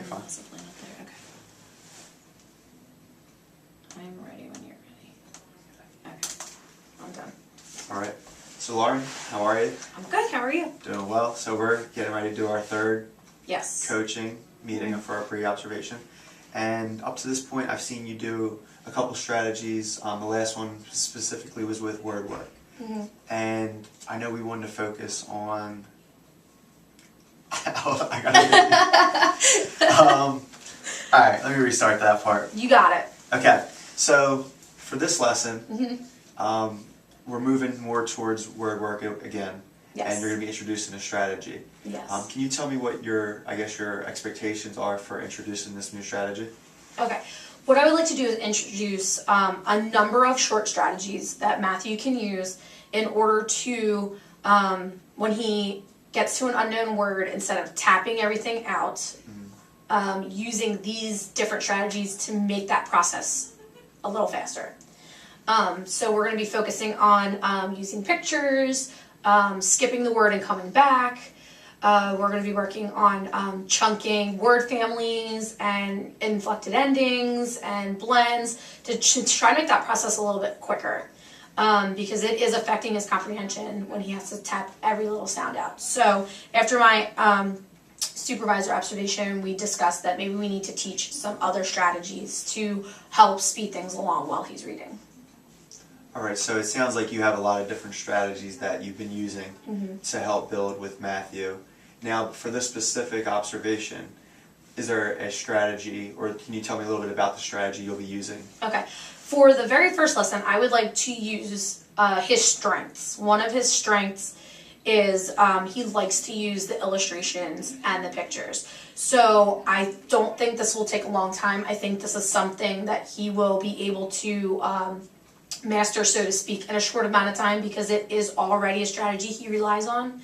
fine. Lesson plan up there. Okay. I'm ready when you're ready. Okay. I'm done. All right. So Lauren, how are you? I'm good. How are you? Doing well. So we're getting ready to do our third Yes. coaching meeting for our pre-observation. And up to this point, I've seen you do a couple strategies. The last one specifically was with word work. Mm-hmm. And I know we wanted to focus on... I gotta all right, let me restart that part. You got it. Okay, so for this lesson, Mm-hmm. we're moving more towards word work again. Yes. And you're going to be introducing a strategy. Yes. Can you tell me what your expectations are for introducing this new strategy? Okay. What I would like to do is introduce a number of short strategies that Matthew can use in order to, when he gets to an unknown word, instead of tapping everything out, using these different strategies to make that process a little faster. So we're going to be focusing on using pictures, skipping the word and coming back. We're going to be working on chunking word families and inflected endings and blends to try to make that process a little bit quicker, because it is affecting his comprehension when he has to tap every little sound out. So after my supervisor observation, we discussed that maybe we need to teach some other strategies to help speed things along while he's reading. All right, so it sounds like you have a lot of different strategies that you've been using to help build with Matthew. Now, for this specific observation, is there a strategy, or can you tell me a little bit about the strategy you'll be using? Okay. For the very first lesson, I would like to use his strengths. One of his strengths is he likes to use the illustrations and the pictures. So I don't think this will take a long time. I think this is something that he will be able to master, so to speak, in a short amount of time, because it is already a strategy he relies on.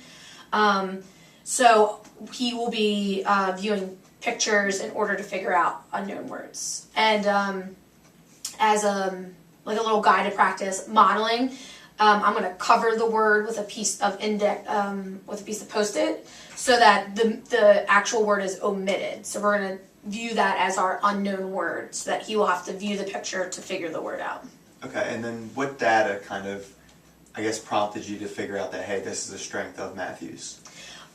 So he will be viewing pictures in order to figure out unknown words. And as a little guide to practice modeling, I'm going to cover the word with a piece of Post-it, so that the actual word is omitted. So we're going to view that as our unknown word, so that he will have to view the picture to figure the word out. Okay, and then what data kind of, prompted you to figure out that, hey, this is a strength of Matthew's?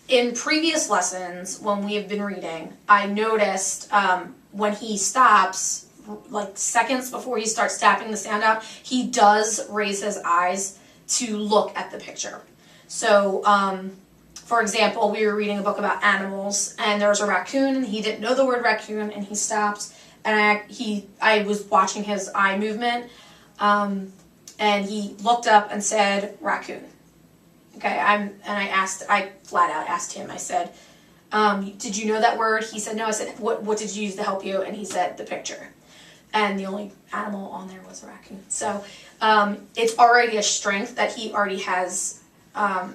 In previous lessons, when we have been reading, I noticed when he stops, like seconds before he starts tapping the sound out, he does raise his eyes to look at the picture. So, for example, we were reading a book about animals, and there was a raccoon, and he didn't know the word raccoon, and he stopped, and I was watching his eye movement, and he looked up and said, raccoon. Okay, I flat out asked him, I said, did you know that word? He said, no. I said, what did you use to help you? And he said, the picture. And the only animal on there was a raccoon. So it's already a strength that he already has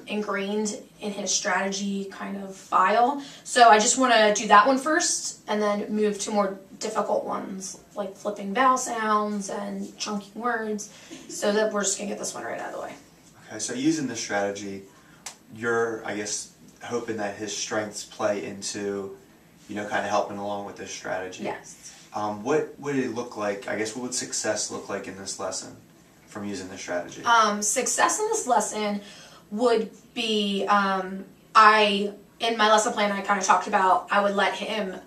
ingrained in his strategy kind of file. So I just want to do that one first, and then move to more difficult ones, like flipping vowel sounds and chunking words, so that we're just going to get this one right out of the way. Okay, so using this strategy, you're, hoping that his strengths play into, kind of helping along with this strategy. Yes. What would it look like, what would success look like in this lesson from using this strategy? Success in this lesson would be, in my lesson plan I kind of talked about, I would let him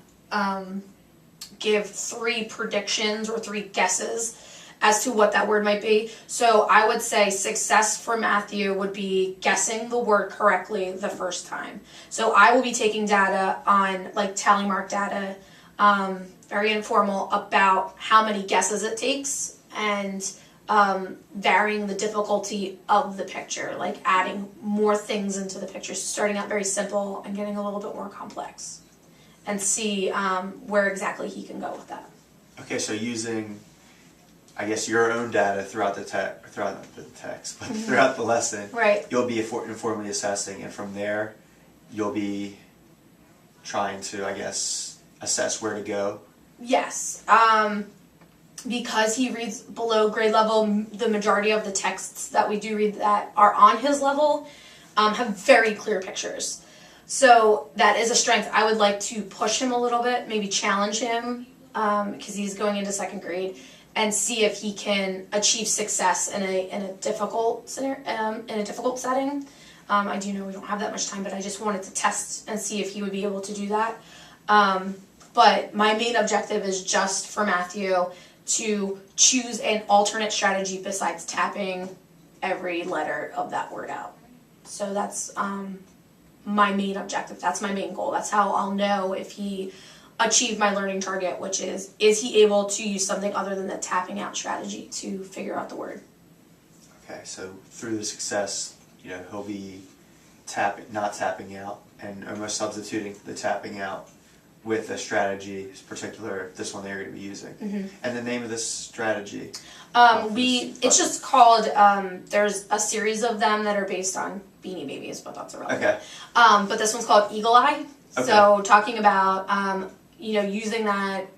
give 3 predictions or 3 guesses as to what that word might be. So I would say success for Matthew would be guessing the word correctly the first time. So I will be taking data on, like, tally mark data, very informal, about how many guesses it takes, and varying the difficulty of the picture, like adding more things into the picture, starting out very simple and getting a little bit more complex, and see where exactly he can go with that. Okay, so using, your own data throughout the text, but throughout the lesson, right, you'll be informally assessing, and from there, you'll be trying to, assess where to go. Yes. Because he reads below grade level, the majority of the texts that we do read that are on his level have very clear pictures. So that is a strength. I would like to push him a little bit, maybe challenge him, because he's going into second grade, and see if he can achieve success in a difficult setting. I do know we don't have that much time, but I just wanted to test and see if he would be able to do that. But my main objective is just for Matthew to choose an alternate strategy besides tapping every letter of that word out. So that's my main objective. That's my main goal. That's how I'll know if he achieved my learning target, which is he able to use something other than the tapping out strategy to figure out the word. Okay, so through the success, he'll be not tapping out, and almost substituting the tapping out with a strategy, particular this one they're going to be using. Mm-hmm. And the name of this strategy? It's just called, there's a series of them that are based on Beanie Babies, but that's irrelevant. Okay. But this one's called Eagle Eye. Okay. So talking about, using that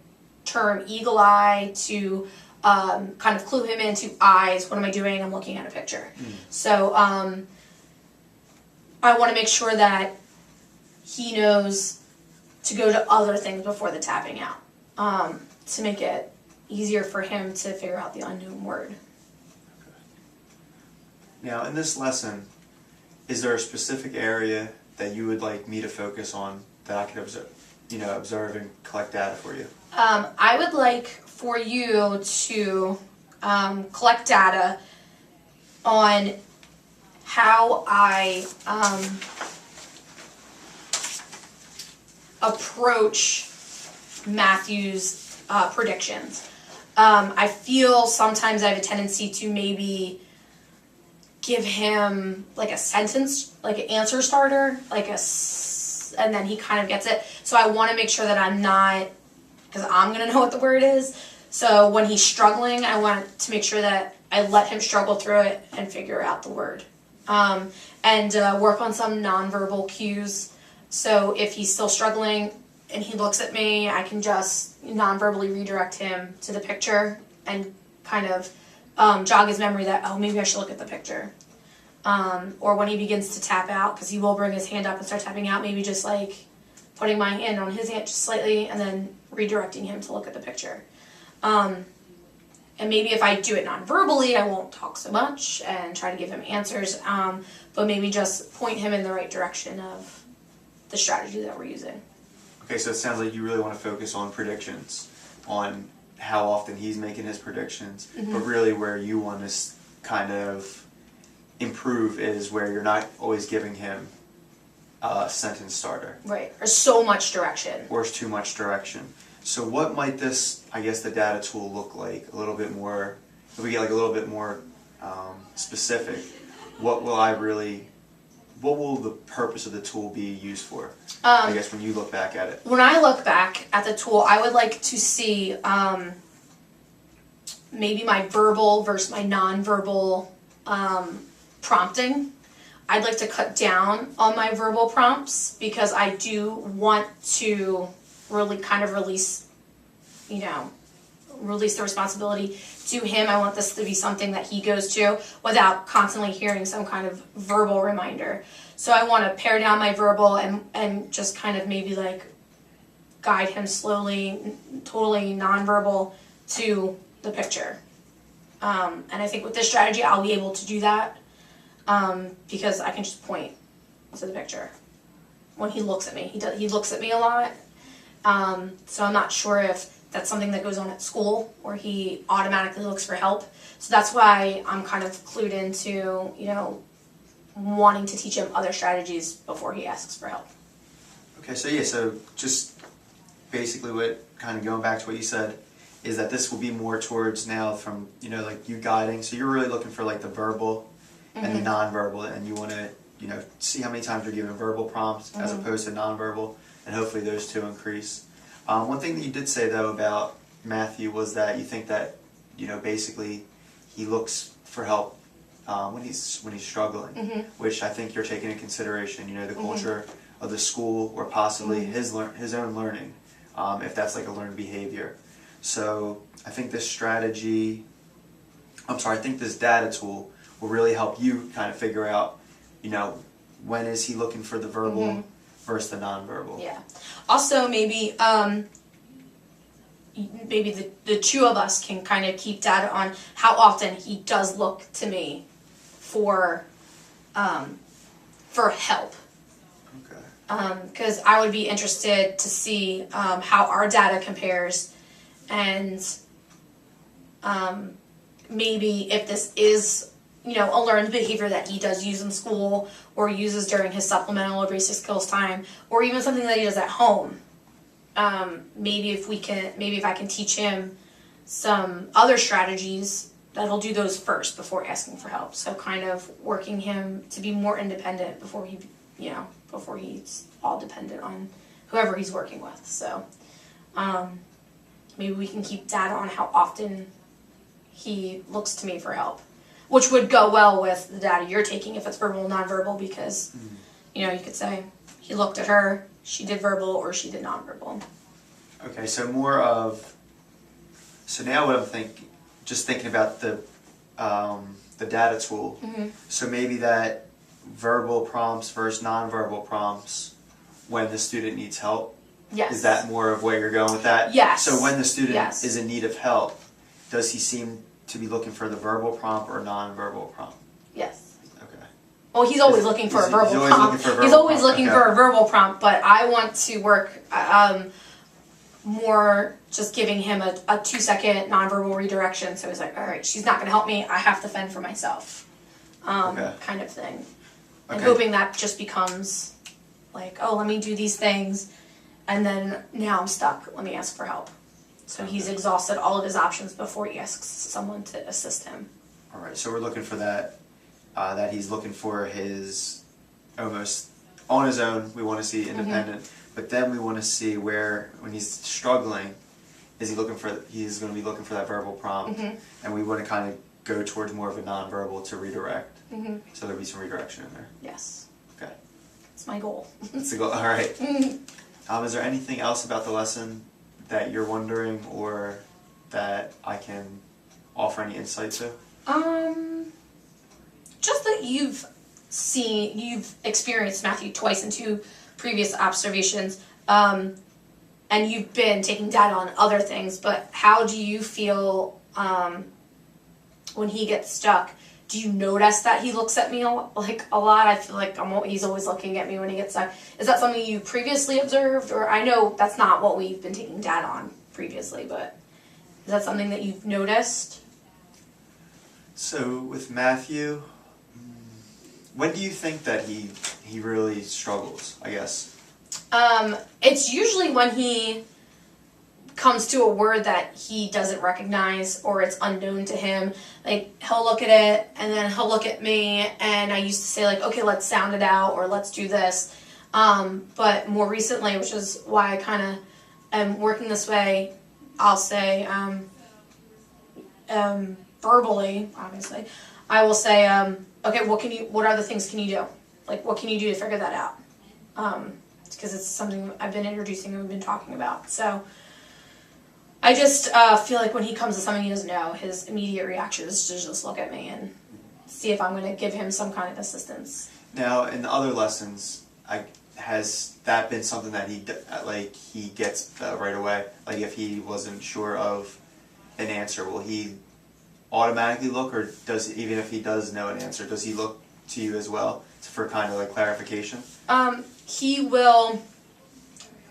term Eagle Eye to kind of clue him into eyes. What am I doing? I'm looking at a picture. So I want to make sure that he knows to go to other things before the tapping out, to make it easier for him to figure out the unknown word. Now, in this lesson, is there a specific area that you would like me to focus on that I could observe and collect data for you? I would like for you to collect data on how I approach Matthew's predictions. I feel sometimes I have a tendency to maybe give him like a sentence, like an answer starter, and then he kind of gets it. So I want to make sure that I'm not, because I'm going to know what the word is. So when he's struggling, I want to make sure that I let him struggle through it and figure out the word. And work on some nonverbal cues. So if he's still struggling and he looks at me, I can just nonverbally redirect him to the picture and kind of jog his memory that, oh, maybe I should look at the picture. Or when he begins to tap out, because he will bring his hand up and start tapping out, maybe just like putting my hand on his hand just slightly and then redirecting him to look at the picture. And maybe if I do it non-verbally, I won't talk so much and try to give him answers, but maybe just point him in the right direction of the strategy that we're using. Okay, so it sounds like you really want to focus on predictions, on how often he's making his predictions, but really where you want to kind of improve is where you're not always giving him a sentence starter. Right, or so much direction. Or it's too much direction. So what might this, I guess, the data tool look like a little bit more, if we get like a little bit more specific, what will the purpose of the tool be used for? I guess when you look back at it. When I look back at the tool, I would like to see maybe my verbal versus my nonverbal prompting. I'd like to cut down on my verbal prompts because I do want to really kind of release the responsibility to him. I want this to be something that he goes to without constantly hearing some kind of verbal reminder. So I want to pare down my verbal and just kind of maybe like guide him slowly, totally nonverbal to the picture. And I think with this strategy, I'll be able to do that because I can just point to the picture when he looks at me. He looks at me a lot. So I'm not sure if that's something that goes on at school or he automatically looks for help. So that's why I'm kind of clued into, wanting to teach him other strategies before he asks for help. Okay, so just basically what, kind of going back to what you said, is that this will be more towards now from, like you guiding. So you're really looking for like the verbal and the nonverbal, and you want to, see how many times you're giving verbal prompts as opposed to nonverbal, and hopefully those two increase. One thing that you did say though about Matthew was that you think that, basically he looks for help when he's struggling, which I think you're taking into consideration, the culture of the school or possibly his own learning, if that's like a learned behavior. So I think this this data tool will really help you kind of figure out, when is he looking for the verbal versus the nonverbal. Yeah. Also, maybe the two of us can kind of keep data on how often he does look to me for help. Okay. Because I would be interested to see how our data compares, and maybe if this is, you know, a learned behavior that he does use in school or uses during his supplemental or basic skills time, or even something that he does at home. Maybe if I can teach him some other strategies, that he'll do those first before asking for help. So kind of working him to be more independent before he's all dependent on whoever he's working with. So maybe we can keep data on how often he looks to me for help, which would go well with the data you're taking if it's verbal and nonverbal, because you know, you could say he looked at her, she did verbal, or she did nonverbal. Okay, so so now what I'm thinking about the data tool. So maybe that verbal prompts versus nonverbal prompts when the student needs help. Yes. Is that more of where you're going with that? Yes. So when the student Yes. is in need of help, does he seem to be looking for the verbal prompt or nonverbal prompt? Yes. Okay. Well, he's always looking for a He's verbal always prompt. looking for a He's verbal always prompt, looking okay. for a verbal prompt, but I want to work more just giving him a 2-second nonverbal redirection. So he's like, all right, she's not going to help me. I have to fend for myself, Okay. kind of thing. And Okay. hoping that just becomes like, oh, let me do these things, and then now I'm stuck. Let me ask for help. So he's exhausted all of his options before he asks someone to assist him. All right. So we're looking for that. That he's looking for his almost on his own. We want to see independent, but then we want to see where when he's struggling, he's going to be looking for that verbal prompt, and we want to kind of go towards more of a nonverbal to redirect. So there'll be some redirection in there. Yes. Okay. It's my goal. That's the goal. All right. Is there anything else about the lesson that you're wondering, or that I can offer any insight to? Just that you've experienced Matthew twice in 2 previous observations, and you've been taking data on other things, but how do you feel when he gets stuck? Do you notice that he looks at me a lot? I feel like he's always looking at me when he gets stuck. Is that something you previously observed? Or I know that's not what we've been taking data on previously, but is that something that you've noticed? So with Matthew, when do you think that he really struggles, I guess? It's usually when he comes to a word that he doesn't recognize or it's unknown to him. Like, he'll look at it and then he'll look at me, and I used to say, like, okay, let's sound it out, or let's do this. But more recently, which is why I kind of am working this way, I'll say verbally, obviously, I will say, okay, what other things can you do? Like, what can you do to figure that out? Because it's something I've been introducing and we've been talking about. So I just feel like when he comes to something he doesn't know, his immediate reaction is to just look at me and see if I'm going to give him some kind of assistance. Now, in the other lessons, has that been something that he gets right away? Like, if he wasn't sure of an answer, will he automatically look, or even if he does know an answer, does he look to you as well for kind of like clarification?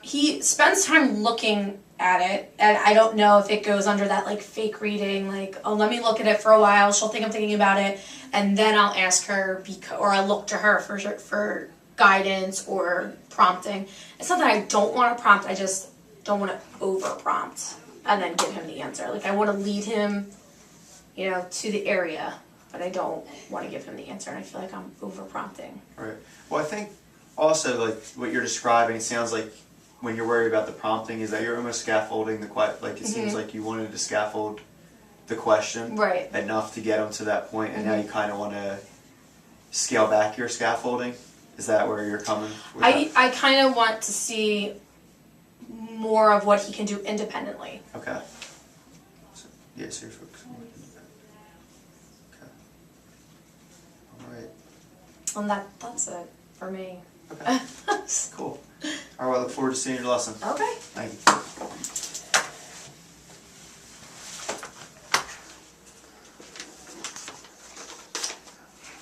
He spends time looking at it, and I don't know if it goes under that like fake reading, like, oh, let me look at it for a while, she'll think I'm thinking about it, and then I'll ask her, or I look to her for guidance or prompting. It's not that I don't want to prompt, I just don't want to over prompt and then give him the answer. Like, I want to lead him, to the area, but I don't want to give him the answer, and I feel like I'm over prompting. Right. Well, I think also, like, what you're describing, it sounds like when you're worried about the prompting is that you're almost scaffolding the question. Like, it seems like you wanted to scaffold the question Right. enough to get him to that point, and now you kind of want to scale back your scaffolding. Is that where you're coming with that? I kind of want to see more of what he can do independently. Okay. So you're focusing on independent. Okay. All right. And that's it for me. Okay. Cool. I look forward to seeing your lesson. Okay. Thank you.